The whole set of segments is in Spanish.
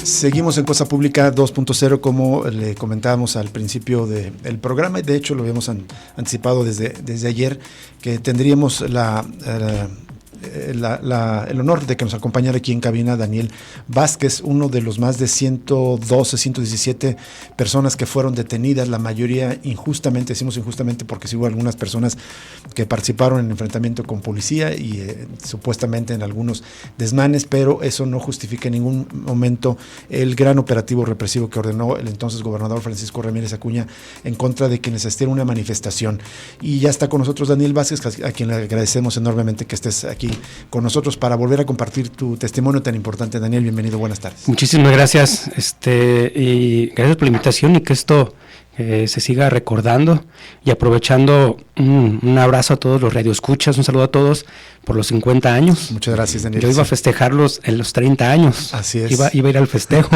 Seguimos en Cosa Pública 2.0, como le comentábamos al principio del programa, y de hecho lo habíamos anticipado desde ayer, que tendríamos el honor de que nos acompañara aquí en cabina Daniel Vázquez, uno de los más de 117 personas que fueron detenidas, la mayoría injustamente, decimos injustamente porque sí hubo algunas personas que participaron en el enfrentamiento con policía y supuestamente en algunos desmanes, pero eso no justifica en ningún momento el gran operativo represivo que ordenó el entonces gobernador Francisco Ramírez Acuña en contra de quienes asistieron a una manifestación. Y ya está con nosotros Daniel Vázquez, a quien le agradecemos enormemente que estés aquí con nosotros para volver a compartir tu testimonio tan importante. Daniel, bienvenido, buenas tardes. Muchísimas gracias, y gracias por la invitación y que esto se siga recordando, y aprovechando un abrazo a todos los radioescuchas, un saludo a todos por los 50 años. Muchas gracias, Daniel. Yo iba a festejarlos en los 30 años. Así es. Iba a ir al festejo.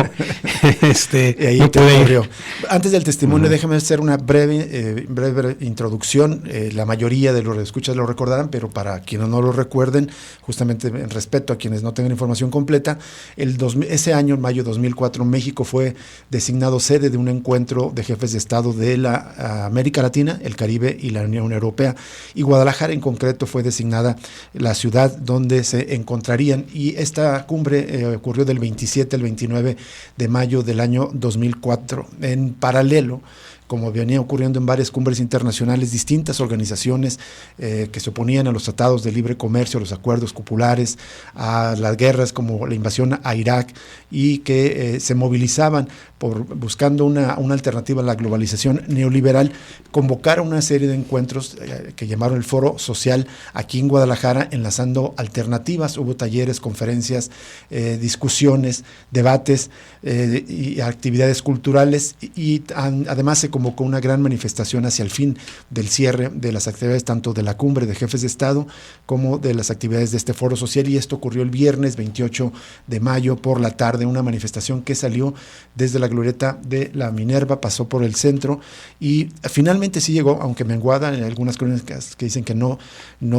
Y ahí no te pude ocurrió. Antes del testimonio, déjame hacer una breve introducción. La mayoría de los radioescuchas lo recordarán, pero para quienes no lo recuerden, justamente en respeto a quienes no tengan información completa, ese año, en mayo de 2004, México fue designado sede de un encuentro de jefes de Estado de la América Latina, el Caribe y la Unión Europea, y Guadalajara en concreto fue designada la ciudad donde se encontrarían, y esta cumbre ocurrió del 27 al 29 de mayo del año 2004. En paralelo, como venía ocurriendo en varias cumbres internacionales, distintas organizaciones que se oponían a los tratados de libre comercio, a los acuerdos cupulares, a las guerras como la invasión a Irak, y que se movilizaban buscando una alternativa a la globalización neoliberal, convocaron una serie de encuentros que llamaron el Foro Social aquí en Guadalajara, enlazando alternativas. Hubo talleres, conferencias, discusiones, debates y actividades culturales, y además se convocó una gran manifestación hacia el fin del cierre de las actividades tanto de la cumbre de jefes de Estado como de las actividades de este Foro Social, y esto ocurrió el viernes 28 de mayo por la tarde, una manifestación que salió desde la glorieta de la Minerva, pasó por el centro y finalmente sí llegó, aunque menguada en algunas crónicas que dicen que no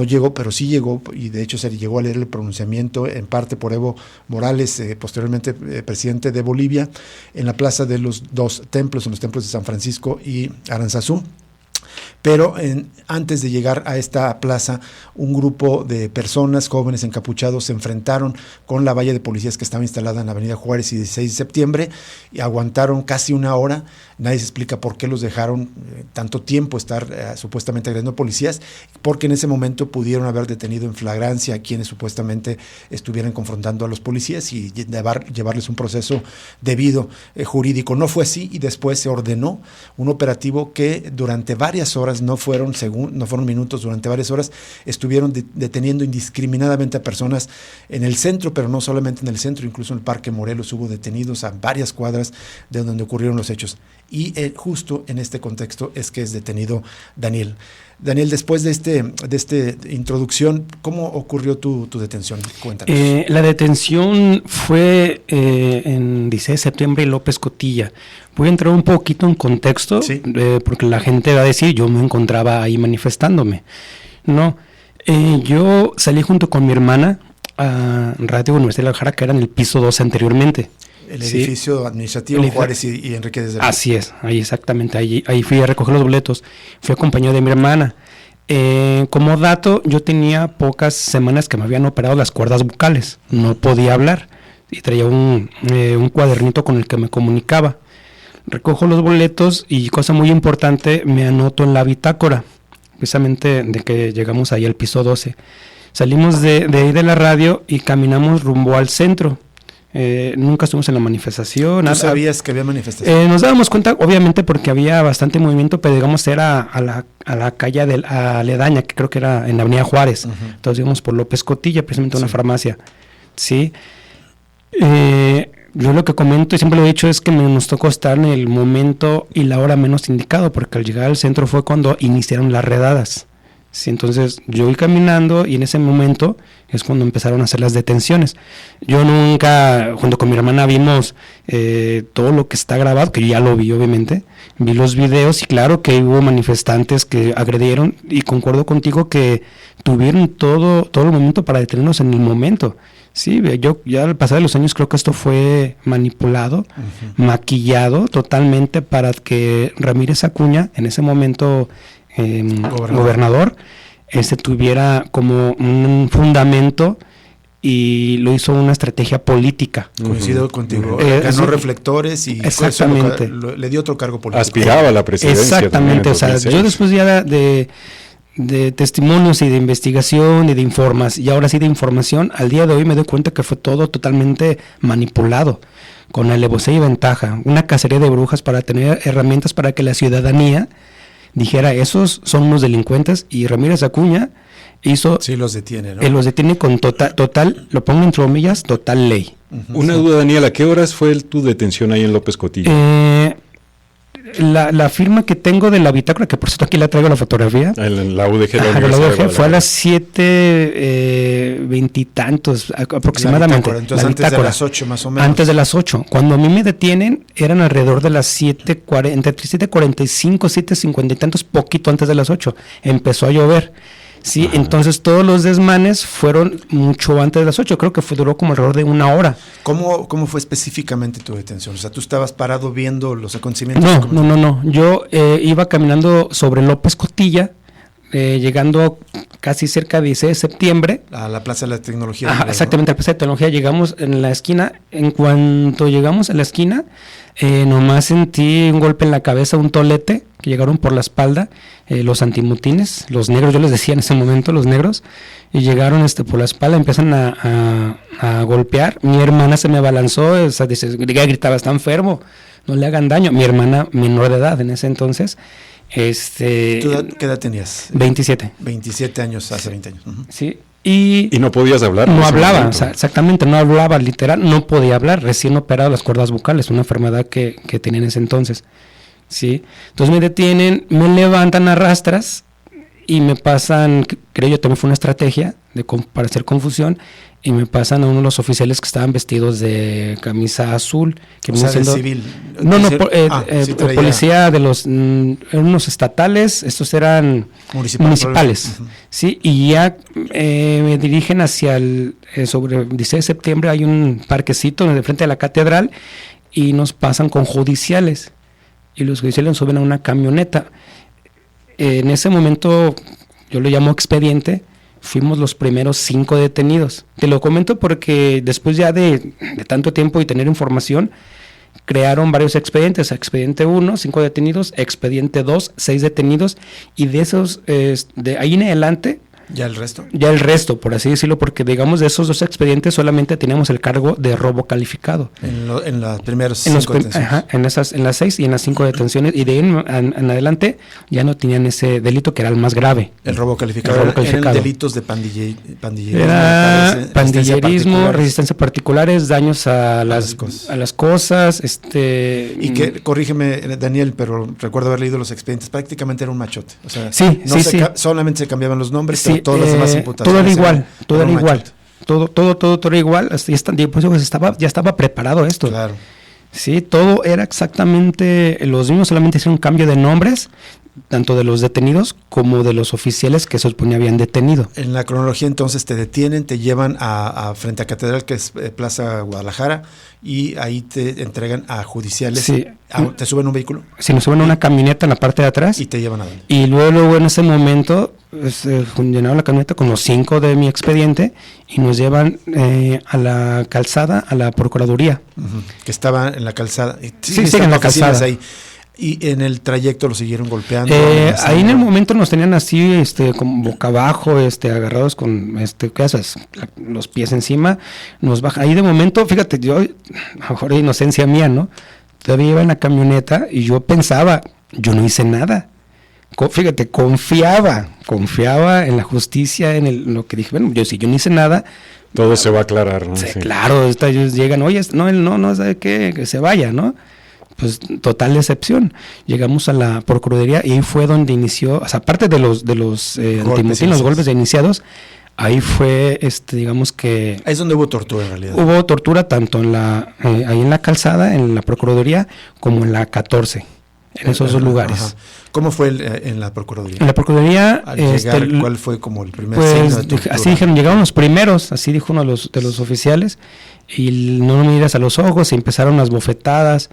llegó, pero sí llegó, y de hecho se llegó a leer el pronunciamiento en parte por Evo Morales, posteriormente presidente de Bolivia, en la plaza de los dos templos, en los templos de San Francisco y Aranzazú. Pero antes de llegar a esta plaza, un grupo de personas, jóvenes encapuchados, se enfrentaron con la valla de policías que estaba instalada en la avenida Juárez y 16 de septiembre, y aguantaron casi una hora. Nadie se explica por qué los dejaron tanto tiempo estar supuestamente agrediendo policías, porque en ese momento pudieron haber detenido en flagrancia a quienes supuestamente estuvieran confrontando a los policías y llevarles un proceso debido jurídico. No fue así, y después se ordenó un operativo que durante varias horas, no fueron minutos, durante varias horas estuvieron deteniendo indiscriminadamente a personas en el centro, pero no solamente en el centro, incluso en el Parque Morelos hubo detenidos a varias cuadras de donde ocurrieron los hechos. Y justo en este contexto es que es detenido Daniel. Daniel, después de esta introducción, ¿cómo ocurrió tu detención? Cuéntanos. La detención fue en 16 de septiembre en López Cotilla. Voy a entrar un poquito en contexto, ¿sí? Porque la gente va a decir, yo me encontraba ahí manifestándome. No, yo salí junto con mi hermana a Radio Universidad de Guadalajara, que era en el piso 12 anteriormente. El edificio administrativo Juárez y Enrique de Zerbe. Así es, ahí exactamente, ahí fui a recoger los boletos, fui acompañado de mi hermana. Como dato, yo tenía pocas semanas que me habían operado las cuerdas bucales, no podía hablar, y traía un cuadernito con el que me comunicaba. Recojo los boletos y, cosa muy importante, me anoto en la bitácora, precisamente de que llegamos ahí al piso 12. Salimos de ahí de la radio y caminamos rumbo al centro. Nunca estuvimos en la manifestación. ¿Tú sabías que había manifestación? Nos dábamos cuenta, obviamente, porque había bastante movimiento, pero digamos era a la calle aledaña, que creo que era en la avenida Juárez. Uh-huh. Entonces íbamos por López Cotilla, precisamente una farmacia. Sí. Yo lo que comento y siempre lo he dicho es que nos tocó estar en el momento y la hora menos indicado, porque al llegar al centro fue cuando iniciaron las redadas. Sí, entonces yo iba caminando y en ese momento es cuando empezaron a hacer las detenciones. Yo nunca, junto con mi hermana, vimos todo lo que está grabado, que yo ya lo vi obviamente, vi los videos y claro que hubo manifestantes que agredieron y concuerdo contigo que tuvieron todo el momento para detenernos en el momento. Sí, yo ya al pasar de los años creo que esto fue manipulado, maquillado totalmente para que Ramírez Acuña, en ese momento gobernador, tuviera como un fundamento y lo hizo una estrategia política. Coincido contigo. Ganó reflectores y exactamente. Le dio otro cargo político. Aspiraba a la presidencia. Exactamente, o sea, yo después ya de testimonios y de investigación y de información, y ahora sí de información, al día de hoy me doy cuenta que fue todo totalmente manipulado, con alevosía y ventaja, una cacería de brujas para tener herramientas para que la ciudadanía dijera, esos son unos delincuentes, y Ramírez Acuña hizo... Sí, los detiene, ¿no? Los detiene con total, lo pongo entre comillas, total ley. Una duda, Daniel, ¿a qué horas fue tu detención ahí en López Cotilla? La firma que tengo de la bitácora, que por cierto aquí la traigo la fotografía. En la UDG, la UDG fue a las 7:20 y tantos aproximadamente. Entonces antes de las 8 más o menos. Antes de las 8. Cuando a mí me detienen eran alrededor de las 7:40, entre 7:45, 7:50 y tantos, poquito antes de las 8. Empezó a llover. Sí, entonces todos los desmanes fueron mucho antes de las 8, creo que duró como alrededor de una hora. ¿Cómo fue específicamente tu detención? O sea, ¿tú estabas parado viendo los acontecimientos? No, yo iba caminando sobre López Cotilla, llegando casi cerca de 16 de septiembre. A la Plaza de la Tecnología. Ajá, exactamente, a la Plaza de Tecnología, llegamos en la esquina, en cuanto llegamos a la esquina, nomás sentí un golpe en la cabeza, un tolete, que llegaron por la espalda, los antimutines, los negros, yo les decía en ese momento, los negros, y llegaron por la espalda, empiezan a golpear, mi hermana se me abalanzó, o sea, gritaba, está enfermo, no le hagan daño, mi hermana menor de edad en ese entonces. ¿Tú qué edad tenías? 27. 27 años, hace 20 años. Sí. ¿Y no podías hablar? No hablaba, o sea, exactamente, no hablaba, literal, no podía hablar, recién operado las cuerdas vocales, una enfermedad que tenía en ese entonces. Sí, entonces me detienen, me levantan a rastras y me pasan, creo yo también fue una estrategia para hacer confusión, y me pasan a uno de los oficiales que estaban vestidos de camisa azul, que o sea, de civil. Policía de los unos estatales, estos eran municipales. Sí, y ya me dirigen hacia sobre 16 de septiembre, hay un parquecito de frente a la catedral y nos pasan con judiciales. Y los judiciales nos suben a una camioneta. En ese momento, yo lo llamo expediente, fuimos los primeros 5 detenidos. Te lo comento porque después ya de tanto tiempo y tener información, crearon varios expedientes. Expediente 1, 5 detenidos, expediente 2, 6 detenidos, y de esos, de ahí en adelante... ¿Ya el resto? Ya el resto, por así decirlo, porque digamos de esos 2 expedientes solamente teníamos el cargo de robo calificado. En las primeras 5 detenciones. Ajá, en las 6 y en las 5 detenciones, y de ahí en adelante ya no tenían ese delito que era el más grave. El robo calificado. Eran delitos de pandillerismo. Era pandillerismo, resistencia particulares, daños a las cosas. Y que, corrígeme, Daniel, pero recuerdo haber leído los expedientes, prácticamente era un machote. O sea, solamente se cambiaban los nombres, sí, todas las demás imputaciones. Todo era igual, todo era igual. Todo era igual. Ya estaba preparado esto. Claro. Sí, todo era exactamente los mismos, solamente hicieron un cambio de nombres, tanto de los detenidos como de los oficiales que se supone habían detenido. En la cronología entonces te detienen, te llevan a frente a Catedral, que es Plaza Guadalajara, y ahí te entregan a judiciales. Sí. ¿Te suben un vehículo? Sí, nos suben a una camioneta en la parte de atrás. ¿Y te llevan a dónde? Y luego en ese momento llenaron la camioneta con los 5 de mi expediente y nos llevan a la calzada, a la Procuraduría. Que estaba en la calzada. Sí, en la calzada. Ahí. Y en el trayecto lo siguieron golpeando. Ahí en el momento nos tenían así, como boca abajo, agarrados con, ¿qué haces? Los pies encima, nos baja. Ahí de momento, fíjate, yo, a lo mejor inocencia mía, ¿no? Todavía iba en la camioneta y yo pensaba, yo no hice nada. Fíjate, confiaba en la justicia, en lo que dije, bueno, yo no hice nada. Todo se va a aclarar, ¿no? Sí. Claro, ellos llegan, oye, no, sabe qué, que se vaya, ¿no? pues total decepción. Llegamos a la Procuraduría y ahí fue donde inició, o sea, aparte de los antimotín, los golpes iniciados, ahí fue, digamos que... Ahí es donde hubo tortura en realidad. Hubo tortura tanto ahí en la Calzada, en la Procuraduría, como en la 14, en esos dos lugares. Ajá. ¿Cómo fue en la Procuraduría? En la Procuraduría... Al llegar, ¿cuál fue como el primer pues, signo de tortura? así dijeron, llegaron los primeros, así dijo uno de los oficiales, y no me miras a los ojos, y empezaron las bofetadas,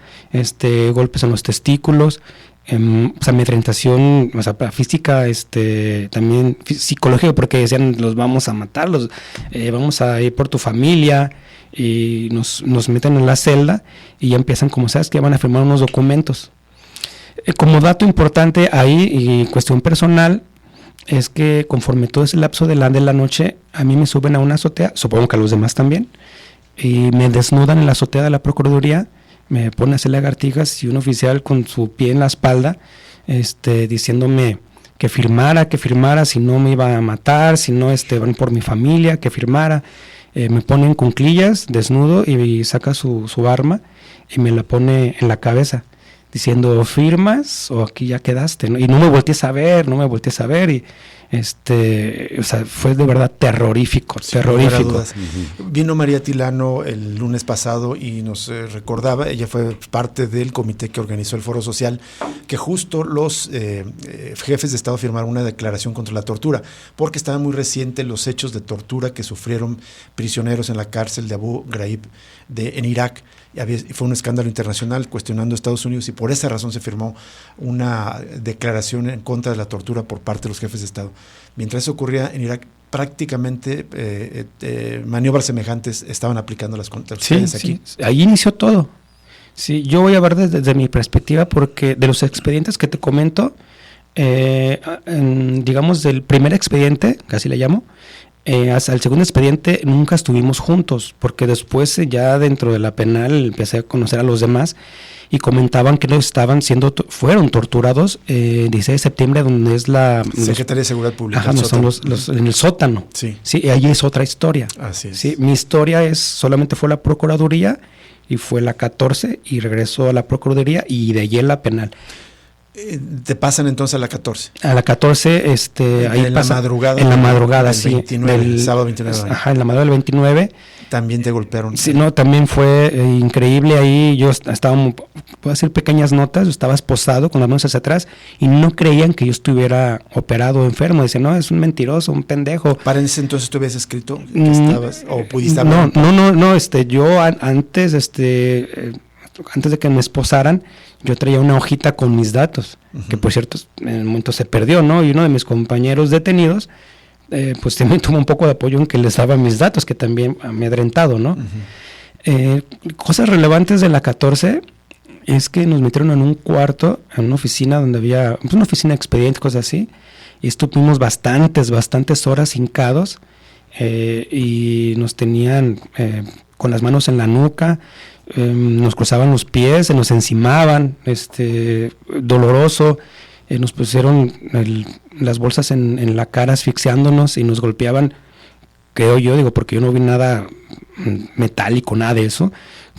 golpes en los testículos, amedrentación, o sea, física, también psicológica, porque decían, los vamos a matar, vamos a ir por tu familia, y nos meten en la celda, y ya empiezan, como sabes, que van a firmar unos documentos. Como dato importante ahí, y cuestión personal, es que conforme todo ese lapso de la noche, a mí me suben a una azotea, supongo que a los demás también, y me desnudan en la azotea de la Procuraduría, me ponen a hacer lagartijas y un oficial con su pie en la espalda, diciéndome que firmara, si no me iba a matar, si no van por mi familia, que firmara. Me pone en cuclillas, desnudo, y saca su arma y me la pone en la cabeza, diciendo, ¿firmas o aquí ya quedaste? ¿No? Y no me voltees a ver, y o sea, fue de verdad terrorífico. Vino María Tilano el lunes pasado y nos recordaba, ella fue parte del comité que organizó el Foro Social, que justo los jefes de Estado firmaron una declaración contra la tortura, porque estaban muy recientes los hechos de tortura que sufrieron prisioneros en la cárcel de Abu Ghraib en Irak. Fue un escándalo internacional cuestionando a Estados Unidos, y por esa razón se firmó una declaración en contra de la tortura por parte de los jefes de Estado. Mientras eso ocurría en Irak, prácticamente maniobras semejantes estaban aplicando las ustedes aquí. Sí, ahí inició todo. Sí, yo voy a ver desde mi perspectiva, porque de los expedientes que te comento, digamos del primer expediente, casi le llamo, hasta el segundo expediente nunca estuvimos juntos, porque después ya dentro de la penal empecé a conocer a los demás y comentaban que fueron torturados 16 de septiembre, donde es la Secretaría de Seguridad Pública. Ajá, en el sótano. Sí. Sí, ahí es otra historia. Así es. Sí, mi historia solamente fue la Procuraduría y fue la 14 y regresó a la Procuraduría y de allí en la penal. ¿Te pasan entonces a la 14? A la 14, ahí en pasa. La madrugada. En la madrugada, sí. 29, sábado 29. Ajá, en la madrugada del 29. También te golpearon. Sí, no, también fue increíble ahí. Yo estaba, puedo hacer pequeñas notas, yo estaba esposado con las manos hacia atrás y no creían que yo estuviera operado o enfermo. Dicen, no, es un mentiroso, un pendejo. ¿Para ese entonces tú habías escrito que estabas o pudiste hablar? No, yo antes, antes de que me esposaran, yo traía una hojita con mis datos, que por cierto en el momento se perdió, ¿no? Y uno de mis compañeros detenidos, pues también tuvo un poco de apoyo en que les daba mis datos, que también amedrentado, ¿no? Cosas relevantes de la 14 es que nos metieron en un cuarto, en una oficina donde había, pues una oficina de expedientes, cosas así, y estuvimos bastantes horas hincados, y nos tenían con las manos en la nuca, nos cruzaban los pies, se nos encimaban, doloroso, nos pusieron las bolsas en la cara asfixiándonos y nos golpeaban, creo yo, porque yo no vi nada metálico, nada de eso,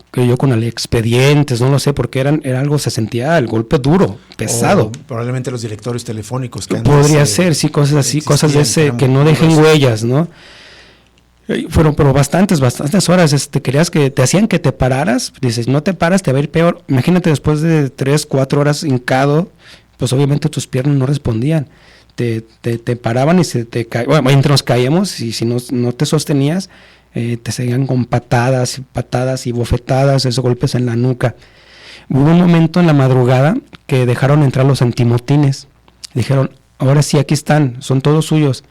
creo yo, con expedientes, no lo sé, porque era algo, se sentía el golpe duro, pesado. O probablemente los directorios telefónicos que podría ser, sí, cosas así, cosas de ese, que no dejen huellas, ¿no? Fueron pero bastantes horas, querías que te hacían que te pararas, dices, no te paras, te va a ir peor. Imagínate después de 3-4 horas hincado, pues obviamente tus piernas no respondían. Te paraban y se te caían. Bueno, entre nos caíamos y si no te sostenías, te seguían con patadas y bofetadas, esos golpes en la nuca. Hubo un momento en la madrugada que dejaron entrar los antimotines. Dijeron, ahora sí, aquí están, son todos suyos.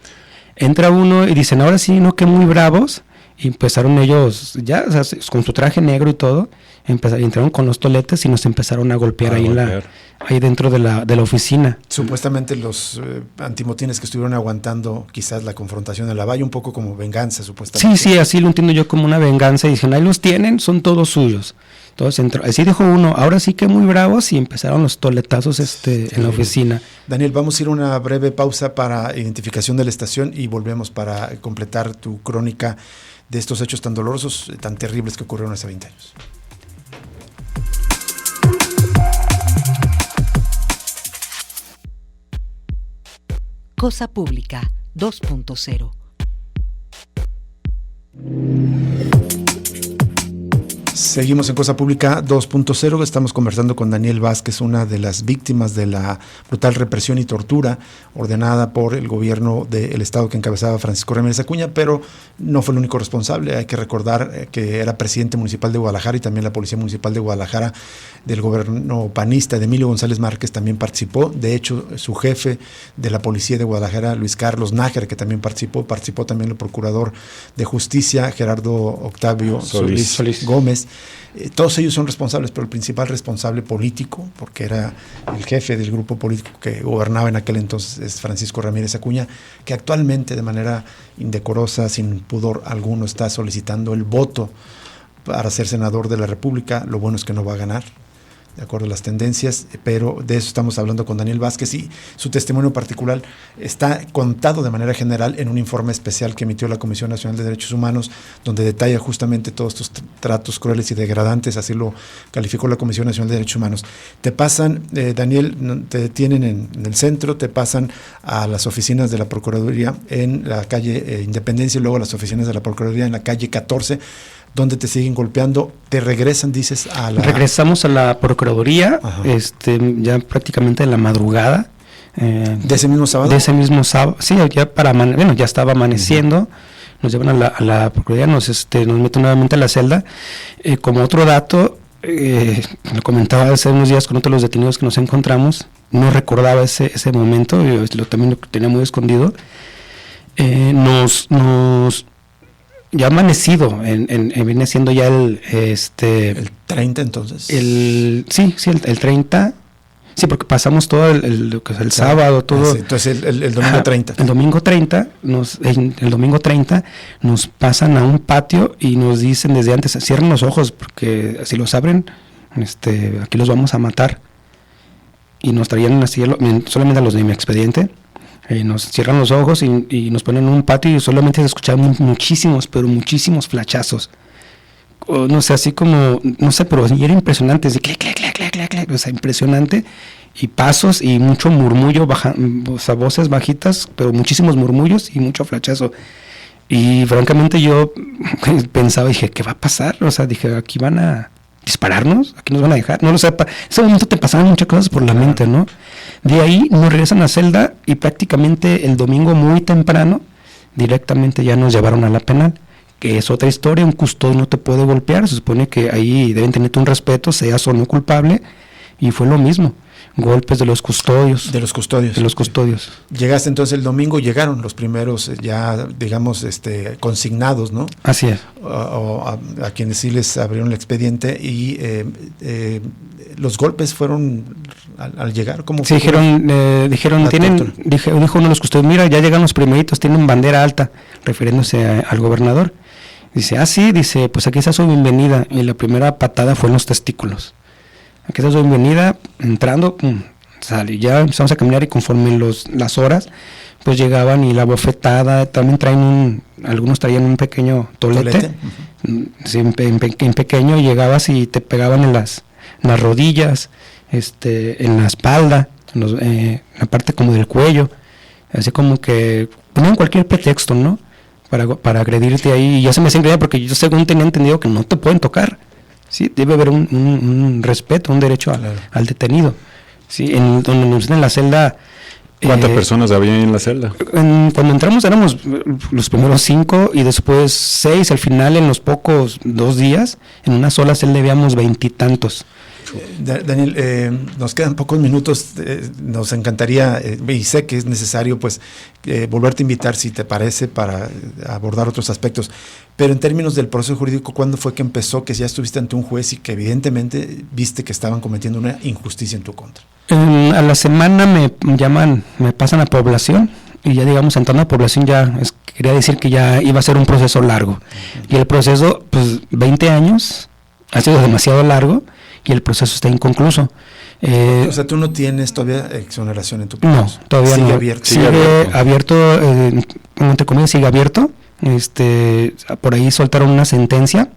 Entra uno y dicen, ahora sí, no, que muy bravos. Y empezaron ellos, ya, o sea, con su traje negro y todo, entraron con los toletes y nos empezaron a golpear ahí dentro de la oficina. Supuestamente los antimotines que estuvieron aguantando quizás la confrontación de la valla, un poco como venganza, supuestamente. Sí, así lo entiendo yo, como una venganza. Y dijeron, ahí los tienen, son todos suyos. Entonces así dijo uno, ahora sí que muy bravos, y empezaron los toletazos en la oficina. Daniel, vamos a ir a una breve pausa para identificación de la estación y volvemos para completar tu crónica de estos hechos tan dolorosos, tan terribles que ocurrieron hace 20 años. Cosa Pública 2.0. Seguimos en Cosa Pública 2.0, estamos conversando con Daniel Vázquez, una de las víctimas de la brutal represión y tortura ordenada por el gobierno del estado que encabezaba Francisco Ramírez Acuña, pero no fue el único responsable. Hay que recordar que era presidente municipal de Guadalajara y también la Policía Municipal de Guadalajara del gobierno panista de Emilio González Márquez también participó. De hecho, su jefe de la Policía de Guadalajara, Luis Carlos Nájera, que también participó también el Procurador de Justicia, Gerardo Octavio Solís Gómez. Todos ellos son responsables, pero el principal responsable político, porque era el jefe del grupo político que gobernaba en aquel entonces, es Francisco Ramírez Acuña, que actualmente de manera indecorosa, sin pudor alguno, está solicitando el voto para ser senador de la República. Lo bueno es que no va a ganar, de acuerdo a las tendencias, pero de eso estamos hablando con Daniel Vázquez, y su testimonio particular está contado de manera general en un informe especial que emitió la Comisión Nacional de Derechos Humanos, donde detalla justamente todos estos tratos crueles y degradantes, así lo calificó la Comisión Nacional de Derechos Humanos. Te pasan, Daniel, te detienen en el centro, te pasan a las oficinas de la Procuraduría en la calle Independencia y luego a las oficinas de la Procuraduría en la calle 14, donde te siguen golpeando, te regresan, dices, a la... Regresamos a la Procuraduría, ya prácticamente en la madrugada. ¿De ese mismo sábado? De ese mismo sábado, sí, ya estaba amaneciendo, nos llevan a la Procuraduría, nos meten nuevamente a la celda. Como otro dato, lo comentaba hace unos días con otros de los detenidos que nos encontramos, no recordaba ese momento, yo también lo tenía muy escondido. Ya amanecido, viene siendo ya el 30 entonces. El 30, sí, porque pasamos todo el sábado, todo. Sí, entonces el domingo 30. El domingo 30, el domingo 30 nos pasan a un patio y nos dicen desde antes, cierren los ojos, porque si los abren, aquí los vamos a matar. Y nos traían así, solamente a los de mi expediente. Nos cierran los ojos y nos ponen en un patio y solamente se escuchaban muchísimos flachazos. No sé, así como, no sé, pero era impresionante, así, clac, o sea, impresionante. Y pasos y mucho murmullo, o sea, voces bajitas, pero muchísimos murmullos y mucho flachazo. Y francamente yo pensaba, dije, ¿qué va a pasar? O sea, dije, aquí van a dispararnos, aquí nos van a dejar, no lo sé, en ese momento te pasaban muchas cosas por la mente, ¿no? De ahí nos regresan a celda y prácticamente el domingo muy temprano directamente ya nos llevaron a la penal, que es otra historia. Un custodio no te puede golpear, se supone que ahí deben tenerte un respeto, seas o no culpable, y fue lo mismo, golpes de los custodios. De los custodios. Llegaste entonces el domingo, llegaron los primeros ya, digamos, consignados, ¿no? Así es. A quienes sí les abrieron el expediente y los golpes fueron al llegar. ¿Cómo sí, fue? dijeron, dijo uno de los custodios, mira, ya llegan los primeritos, tienen bandera alta, refiriéndose al gobernador. Dice, sí, dice, pues aquí está su bienvenida, y la primera patada fue en los testículos. Aquí está su bienvenida, entrando, sale, ya empezamos a caminar y conforme las horas, pues llegaban y la bofetada, también algunos traían un pequeño tolete. Uh-huh. Sí, en pequeño, y llegabas y te pegaban en las rodillas, en la espalda, en la parte como del cuello, así como que ponían cualquier pretexto, ¿no? Para agredirte ahí, y ya se me hacía increíble porque yo según tenía entendido que no te pueden tocar. Sí, debe haber un respeto, un derecho al detenido. Sí, donde nos en la celda. ¿Cuántas personas había en la celda? Cuando entramos éramos los primeros 5 y después 6. Al final, en los pocos 2 días, en una sola celda habíamos 20 y tantos. Daniel, nos quedan pocos minutos, nos encantaría, y sé que es necesario, pues, volverte a invitar, si te parece, para abordar otros aspectos, pero en términos del proceso jurídico, ¿cuándo fue que empezó, que ya estuviste ante un juez y que evidentemente viste que estaban cometiendo una injusticia en tu contra? A la semana me pasan a población, y ya digamos, entrando a población quería decir que ya iba a ser un proceso largo, y el proceso, pues, 20 años, ha sido demasiado largo, y el proceso está inconcluso. O sea, tú no tienes todavía exoneración en tu proceso. No, todavía sigue no. Abierto. Sigue abierto, entre comillas, sigue abierto. Por ahí soltaron una sentencia.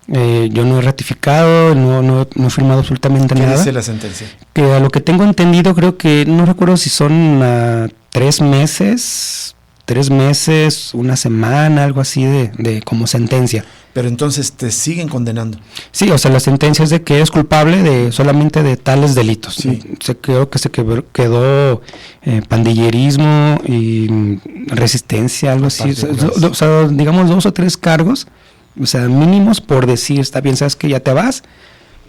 Yo no he ratificado, no he firmado absolutamente nada. ¿Qué dice la sentencia? Que a lo que tengo entendido, creo que, no recuerdo si son 3 meses, una semana, algo así de como sentencia. Pero entonces te siguen condenando. Sí, o sea, la sentencia es de que es culpable de solamente de tales delitos. Sí. Creo que se quedó pandillerismo y resistencia, algo así. O sea, digamos 2 o 3 cargos, o sea, mínimos por decir, está bien, sabes que ya te vas,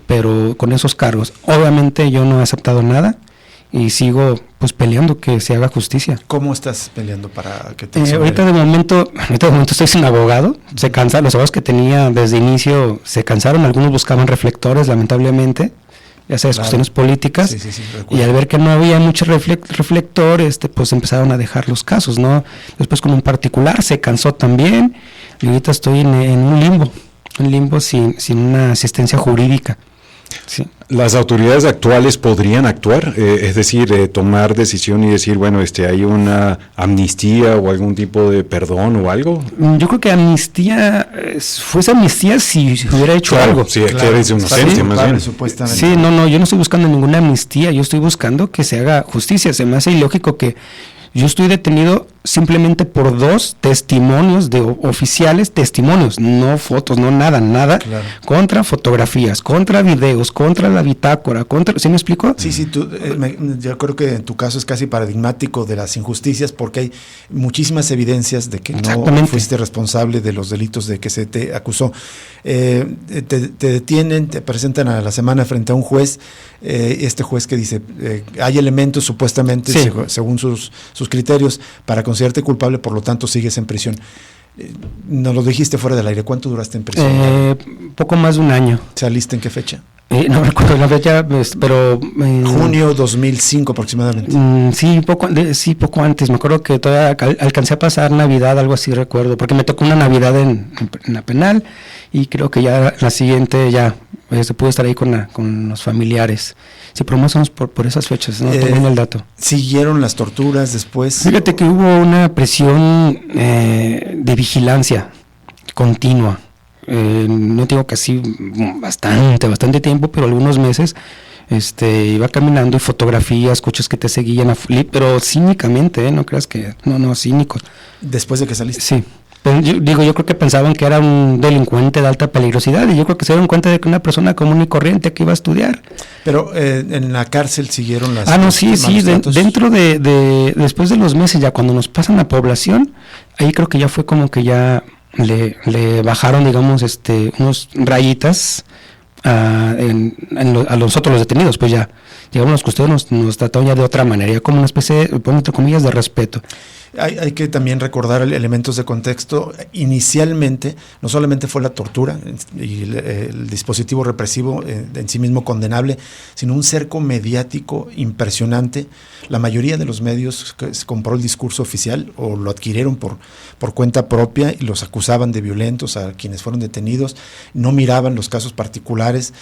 pero con esos cargos. Obviamente yo no he aceptado nada y sigo pues peleando que se haga justicia. ¿Cómo estás peleando para que te ahorita de momento estoy sin abogado, se cansan, los abogados que tenía desde inicio se cansaron, algunos buscaban reflectores lamentablemente, ya sea cuestiones políticas, sí, y al ver que no había mucho reflector, pues empezaron a dejar los casos, ¿no? Después con un particular se cansó también, y ahorita estoy en un limbo sin una asistencia jurídica. Sí. ¿Las autoridades actuales podrían actuar? Es decir, tomar decisión y decir, bueno, hay una amnistía o algún tipo de perdón o algo. Yo creo que amnistía, fuese amnistía si se hubiera hecho algo. Sí, que eres inocencia, más bien. Supuestamente. Sí, no, yo no estoy buscando ninguna amnistía, yo estoy buscando que se haga justicia. Se me hace ilógico que yo estoy detenido simplemente por 2 testimonios de oficiales, testimonios, no fotos, no nada, claro. Contra fotografías, contra videos, contra la bitácora, ¿sí me explico? Sí, yo creo que en tu caso es casi paradigmático de las injusticias porque hay muchísimas evidencias de que no fuiste responsable de los delitos de que se te acusó. Te detienen, te presentan a la semana frente a un juez, este juez que dice, hay elementos supuestamente, sí, según sus criterios, para considerarte culpable, por lo tanto sigues en prisión. Nos lo dijiste fuera del aire, ¿cuánto duraste en prisión? Poco más de 1 año. ¿Saliste en qué fecha? No recuerdo la fecha, pero... junio 2005 aproximadamente. Sí, poco antes. Me acuerdo que todavía alcancé a pasar Navidad, algo así recuerdo, porque me tocó una Navidad en la penal y creo que ya la siguiente ya pude estar ahí con los familiares. Sí, pero más o menos por esas fechas, no tengo el dato. ¿Siguieron las torturas después? Fíjate que hubo una presión de vigilancia continua. No tengo casi bastante tiempo, pero algunos meses iba caminando y fotografías, coches que te seguían, pero cínicamente, no creas que, no, cínicos. ¿Después de que saliste? Sí. Yo creo que pensaban que era un delincuente de alta peligrosidad y yo creo que se dieron cuenta de que una persona común y corriente que iba a estudiar. Pero en la cárcel siguieron las... Sí, dentro de después de los meses, ya cuando nos pasan a población, ahí creo que ya fue como que ya le bajaron, digamos, unos rayitas a nosotros los detenidos, pues ya, digamos, los custodios nos trataron ya de otra manera, ya como una especie, entre comillas, de respeto. Hay que también recordar elementos de contexto. Inicialmente, no solamente fue la tortura y el dispositivo represivo en sí mismo condenable, sino un cerco mediático impresionante. La mayoría de los medios compró el discurso oficial o lo adquirieron por cuenta propia y los acusaban de violentos a quienes fueron detenidos, no miraban los casos particulares,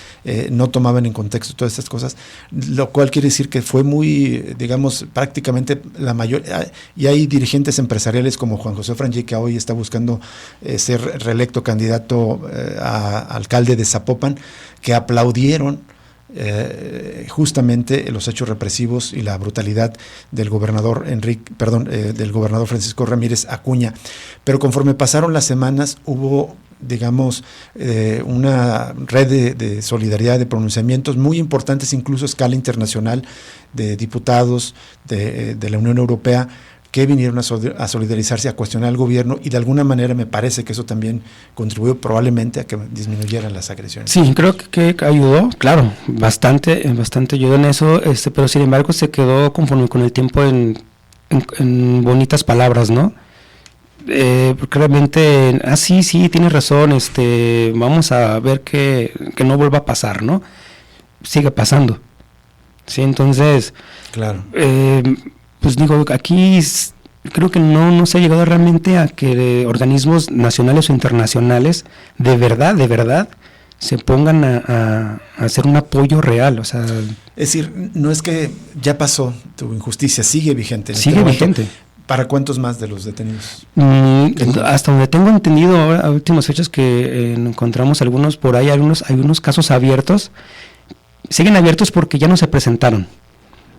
no tomaban en contexto todas estas cosas, lo cual quiere decir que fue muy, digamos, prácticamente la mayoría, y hay dirigentes empresariales como Juan José Frangé, que hoy está buscando ser reelecto candidato a alcalde de Zapopan, que aplaudieron justamente los hechos represivos y la brutalidad del gobernador del gobernador Francisco Ramírez Acuña. Pero conforme pasaron las semanas hubo, digamos, una red de solidaridad, de pronunciamientos muy importantes, incluso a escala internacional, de diputados de la Unión Europea, que vinieron a solidarizarse, a cuestionar al gobierno, y de alguna manera me parece que eso también contribuyó probablemente a que disminuyeran las agresiones. Sí, creo que ayudó, claro, bastante ayudó en eso, pero sin embargo se quedó conforme con el tiempo en bonitas palabras, ¿no? Porque realmente, sí, tienes razón, vamos a ver que no vuelva a pasar, ¿no? Sigue pasando. Sí, entonces, claro. Pues digo, aquí creo que no se ha llegado realmente a que organismos nacionales o internacionales de verdad se pongan a hacer un apoyo real, o sea... Es decir, no es que ya pasó, tu injusticia sigue vigente. Sigue vigente. ¿Para cuántos más de los detenidos? Hasta donde tengo entendido, ahora, a últimas fechas que encontramos algunos por ahí, algunos casos abiertos, siguen abiertos porque ya no se presentaron.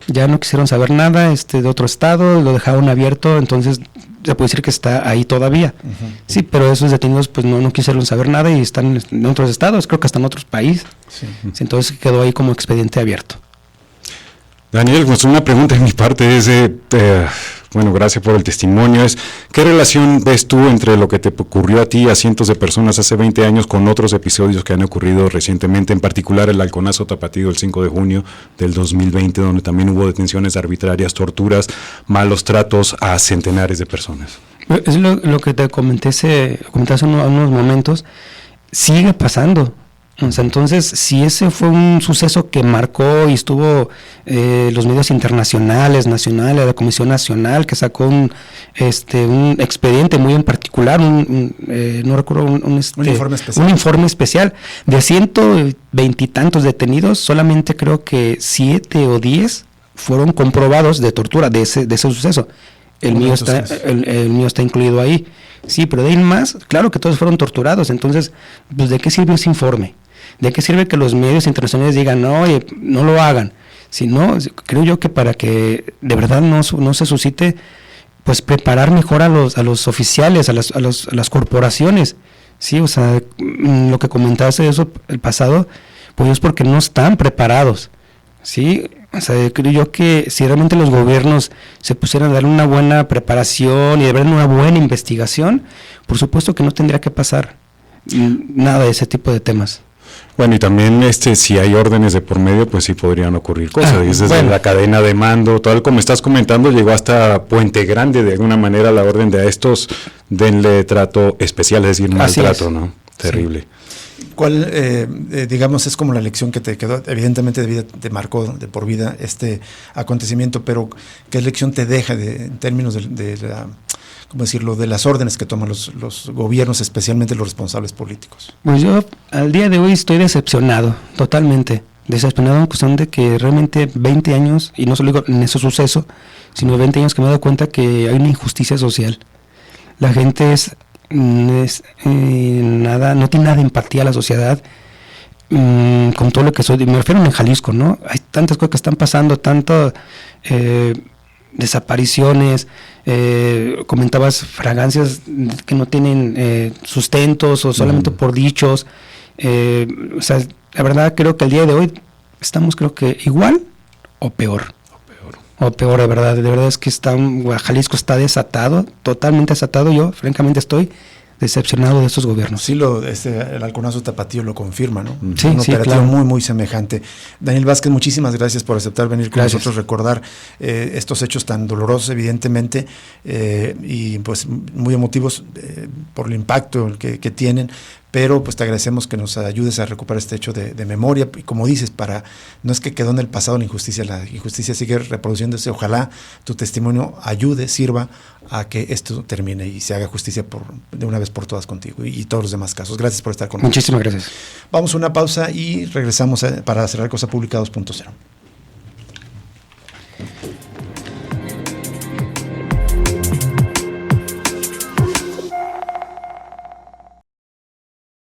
Ya no quisieron saber nada de otro estado, lo dejaron abierto, entonces se puede decir que está ahí todavía. Uh-huh. Sí, pero esos detenidos pues no quisieron saber nada y están en otros estados, creo que hasta en otros países. Sí. Entonces quedó ahí como expediente abierto. Daniel, pues una pregunta de mi parte es, bueno, gracias por el testimonio, ¿qué relación ves tú entre lo que te ocurrió a ti y a cientos de personas hace 20 años con otros episodios que han ocurrido recientemente, en particular el Halconazo Tapatío el 5 de junio del 2020, donde también hubo detenciones arbitrarias, torturas, malos tratos a centenares de personas? Es lo que te comenté hace unos momentos, sigue pasando. O sea, entonces, si ese fue un suceso que marcó y estuvo los medios internacionales, nacionales, la Comisión Nacional, que sacó un expediente muy en particular, no recuerdo, un informe especial de 120 y tantos detenidos, solamente creo que 7 o 10 fueron comprobados de tortura de ese suceso. El mío está incluido ahí. Sí, pero de ahí más, claro que todos fueron torturados. Entonces, pues, ¿de qué sirve ese informe? ¿De qué sirve que los medios internacionales digan, no, oye, no lo hagan? Si no, creo yo que para que de verdad no se suscite, pues preparar mejor a los oficiales, a las corporaciones. Sí, o sea, lo que comentaste de eso el pasado, pues es porque no están preparados. Sí, o sea, creo yo que si realmente los gobiernos se pusieran a dar una buena preparación y de verdad una buena investigación, por supuesto que no tendría que pasar nada de ese tipo de temas. Bueno, y también si hay órdenes de por medio, pues sí podrían ocurrir cosas. Desde la cadena de mando, todo como estás comentando, llegó hasta Puente Grande, de alguna manera la orden de a estos denle trato especial, es decir, maltrato, ¿no? Terrible. Sí. ¿Cuál, digamos, es como la lección que te quedó? Evidentemente te marcó de por vida este acontecimiento, pero ¿qué lección te deja en términos de la, ¿cómo decirlo?, de las órdenes que toman los gobiernos, especialmente los responsables políticos? Pues yo al día de hoy estoy decepcionado, totalmente decepcionado, en cuestión de que realmente 20 años, y no solo digo en ese suceso, sino 20 años que me he dado cuenta que hay una injusticia social. La gente no tiene nada de empatía a la sociedad, con todo lo que soy, me refiero en Jalisco, ¿no? Hay tantas cosas que están pasando, desapariciones, comentabas fragancias que no tienen sustentos o solamente por dichos, o sea, la verdad creo que el día de hoy estamos creo que igual o peor, de verdad es que Jalisco está desatado, totalmente desatado. Yo francamente estoy decepcionado de estos gobiernos. Sí, el Halconazo Tapatío lo confirma, ¿no? Sí, un operativo claro. muy, muy semejante. Daniel Vázquez, muchísimas gracias por aceptar venir con nosotros, recordar estos hechos tan dolorosos, evidentemente, y pues muy emotivos por el impacto que tienen, pero pues te agradecemos que nos ayudes a recuperar este hecho de memoria, y como dices, no es que quedó en el pasado la injusticia sigue reproduciéndose. Ojalá tu testimonio ayude, sirva a que esto termine y se haga justicia de una vez por todas contigo y todos los demás casos. Gracias por estar con nosotros. Muchísimas gracias. Vamos a una pausa y regresamos para cerrar Cosa Pública 2.0.